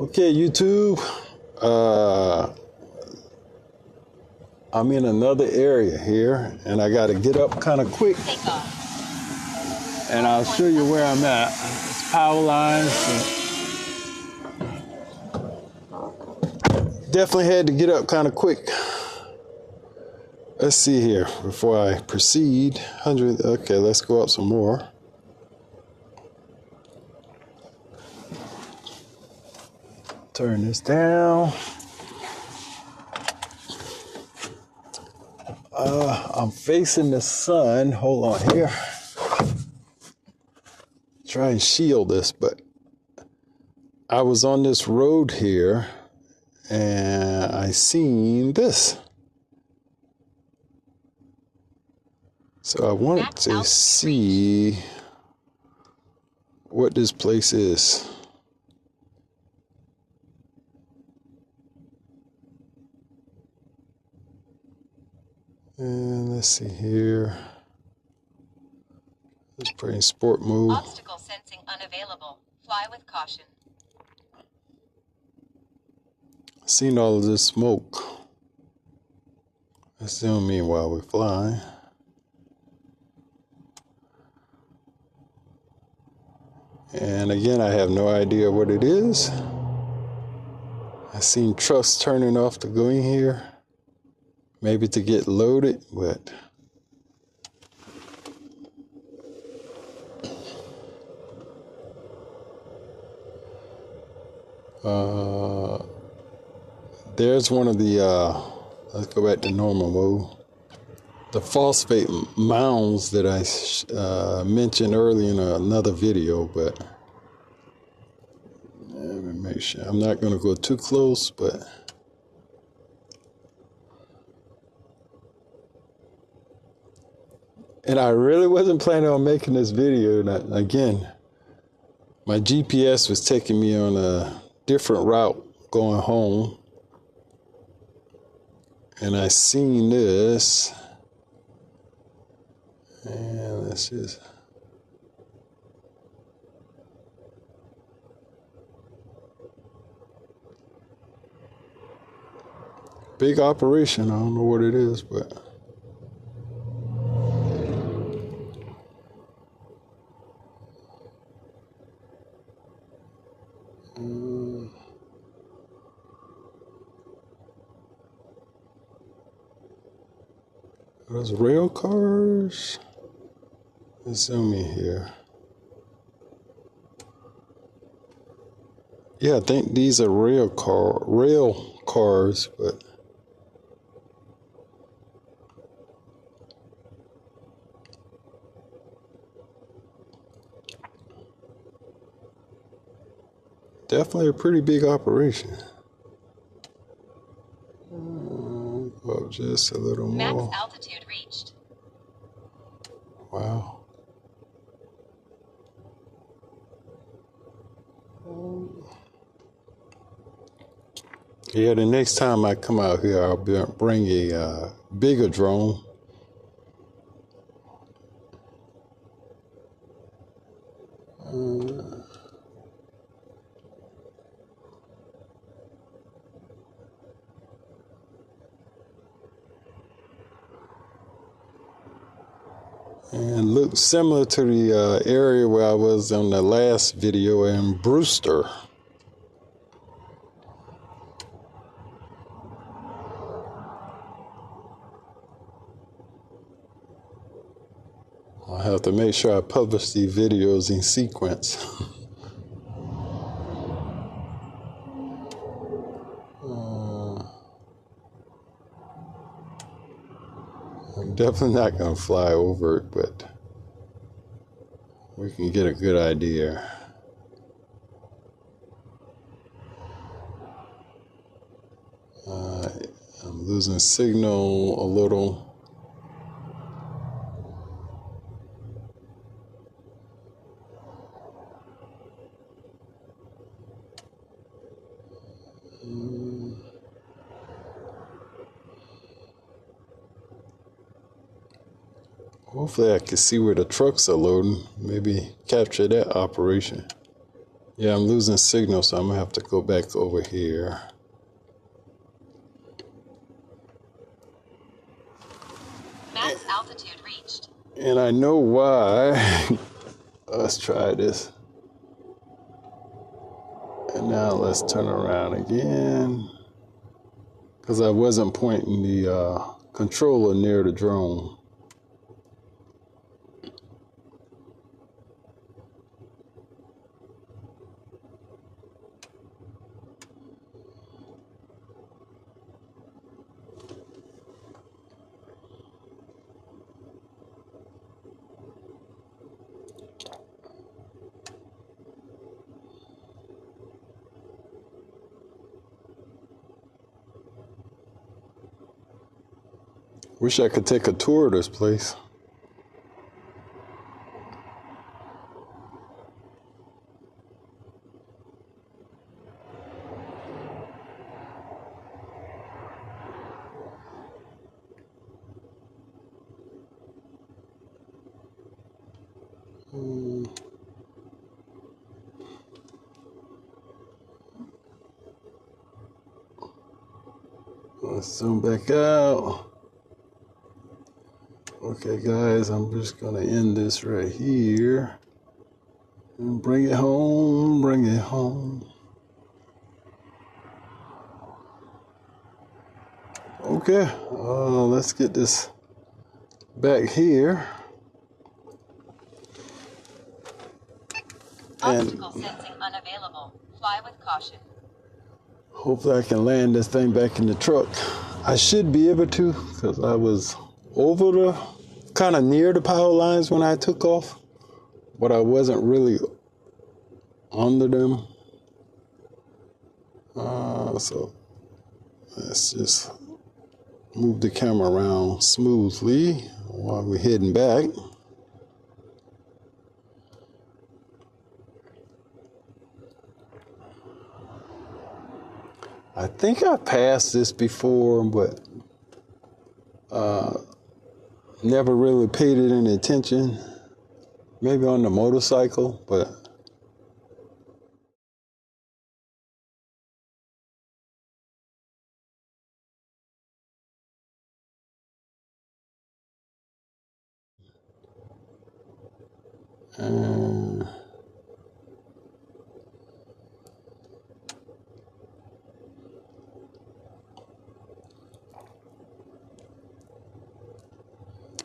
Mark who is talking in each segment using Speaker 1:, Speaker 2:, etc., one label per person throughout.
Speaker 1: Okay, YouTube. I'm in another area here, and I got to get up kind of quick. And I'll show you where I'm at. It's power lines. Definitely had to get up kind of quick. Let's see here before I proceed. 100. Okay, let's go up some more. Turn this down. I'm facing the sun. Hold on here. Try and shield this, but I was on this road here and I seen this. So I wanted to see what this place is. And let's see here. Let's put in sport mode.
Speaker 2: Obstacle sensing unavailable. Fly with caution.
Speaker 1: Seen all of this smoke. Let's zoom in while we fly. And again, I have no idea what it is. I seen trucks turning off to go in here. Maybe to get loaded, but there's one of the let's go back to normal mode. The phosphate mounds that I mentioned earlier in another video, but let me make sure I'm not going to go too close, but and I really wasn't planning on making this video. And again, my GPS was taking me on a different route going home. And I seen this. And let's just. Big operation. I don't know what it is, but. Those rail cars. Let's zoom in here. Yeah, I think these are rail cars, but definitely a pretty big operation. Go up just a little more.
Speaker 2: Max altitude reached.
Speaker 1: Wow. Yeah, the next time I come out here, I'll bring a bigger drone. And looks similar to the area where I was on the last video in Brewster. I'll have to make sure I publish these videos in sequence. I'm definitely not going to fly over it, but we can get a good idea. I'm losing signal a little. Hopefully I can see where the trucks are loading. Maybe capture that operation. Yeah, I'm losing signal, so I'm gonna have to go back over here.
Speaker 2: Max altitude reached.
Speaker 1: And I know why. Let's try this. And now let's turn around again. Because I wasn't pointing the controller near the drone. Wish I could take a tour of this place. Let's zoom back out. Okay, guys, I'm just gonna end this right here and bring it home, bring it home. Okay, let's get this back here.
Speaker 2: Obstacle sensing unavailable. Fly with caution.
Speaker 1: Hopefully I can land this thing back in the truck. I should be able to, because I was over the, kind of near the power lines when I took off, but I wasn't really under them. So let's just move the camera around smoothly while we're heading back. I think I passed this before, but never really paid it any attention. Maybe on the motorcycle, but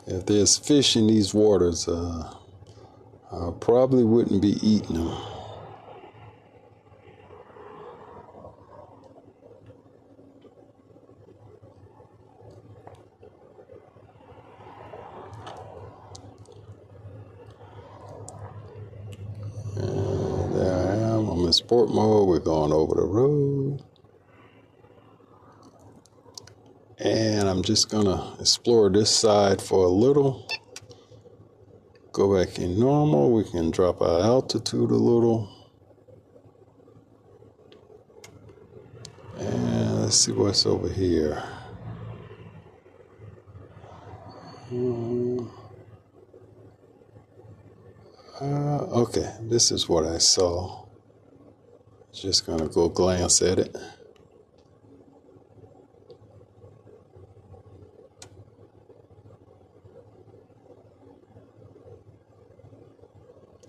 Speaker 1: if there's fish in these waters, I probably wouldn't be eating them. And there I am. I'm in sport mode. We're going over the road. And I'm just gonna explore this side for a little. Go back in normal. We can drop our altitude a little. And let's see what's over here. Okay, this is what I saw. Just gonna go glance at it.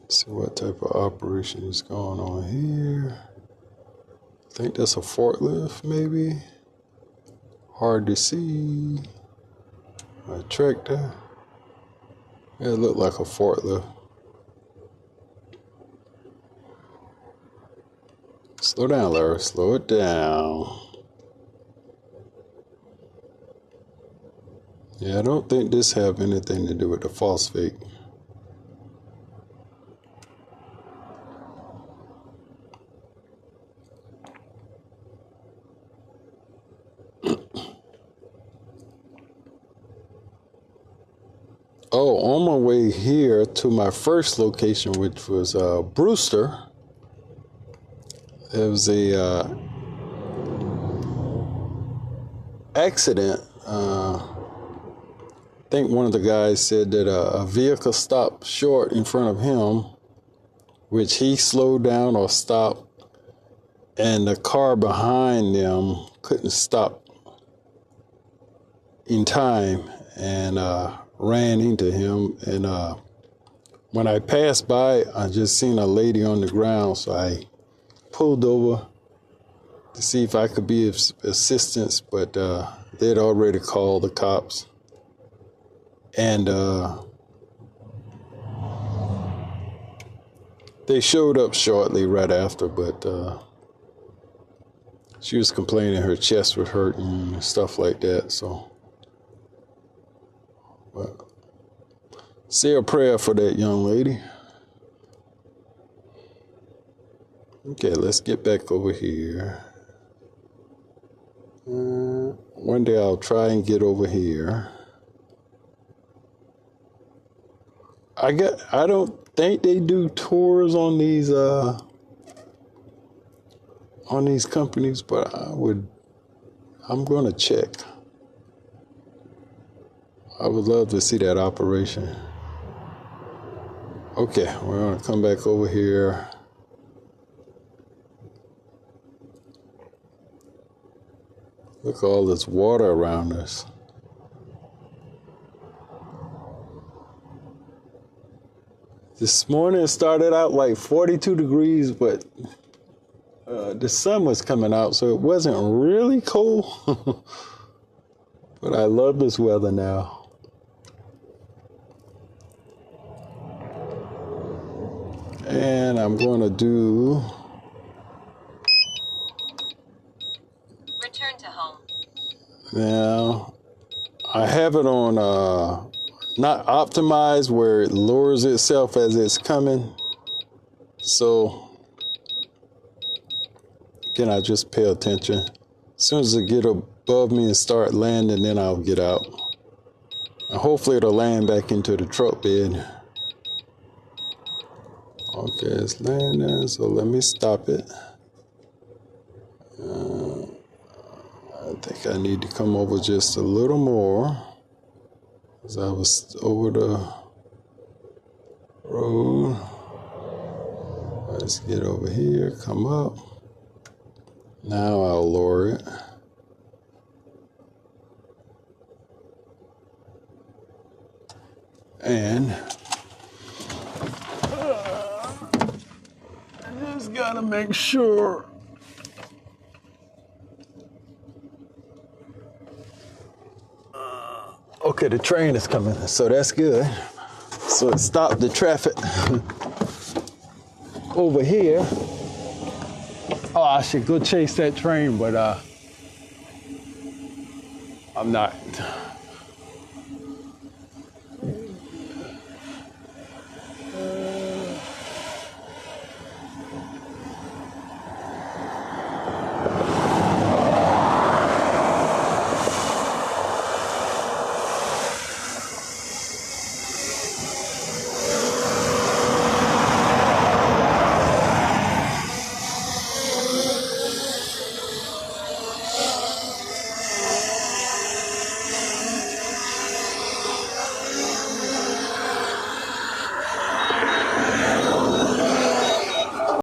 Speaker 1: See what type of operation is going on here. I think that's a forklift, maybe. Hard to see. A tractor. Yeah, it looked like a forklift. Slow down, Larry. Slow it down. Yeah, I don't think this have anything to do with the phosphate. Oh, on my way here to my first location, which was Brewster, there was a accident. I think one of the guys said that a vehicle stopped short in front of him, which he slowed down or stopped, and the car behind them couldn't stop in time and ran into him. And when I passed by, I just seen a lady on the ground, so I pulled over to see if I could be of assistance, but they'd already called the cops. And they showed up shortly right after, but she was complaining her chest was hurting and stuff like that. So, but say a prayer for that young lady. Okay, let's get back over here. One day I'll try and get over here. I don't think they do tours on these companies, but I'm gonna check. I would love to see that operation. Okay, we're gonna come back over here. Look at all this water around us. This morning it started out like 42 degrees, but the sun was coming out, so it wasn't really cold. But I love this weather now. And I'm going to do...
Speaker 2: Return to home.
Speaker 1: Now, I have it on not optimized, where it lowers itself as it's coming. So, can I just pay attention? As soon as it get above me and start landing, then I'll get out. And hopefully it'll land back into the truck bed. Okay, it's landing, so let me stop it. I think I need to come over just a little more, because I was over the road. Let's get over here, come up. Now I'll lower it. And I just gotta make sure. Okay, the train is coming, so that's good. So it stopped the traffic over here. Oh, I should go chase that train, but I'm not.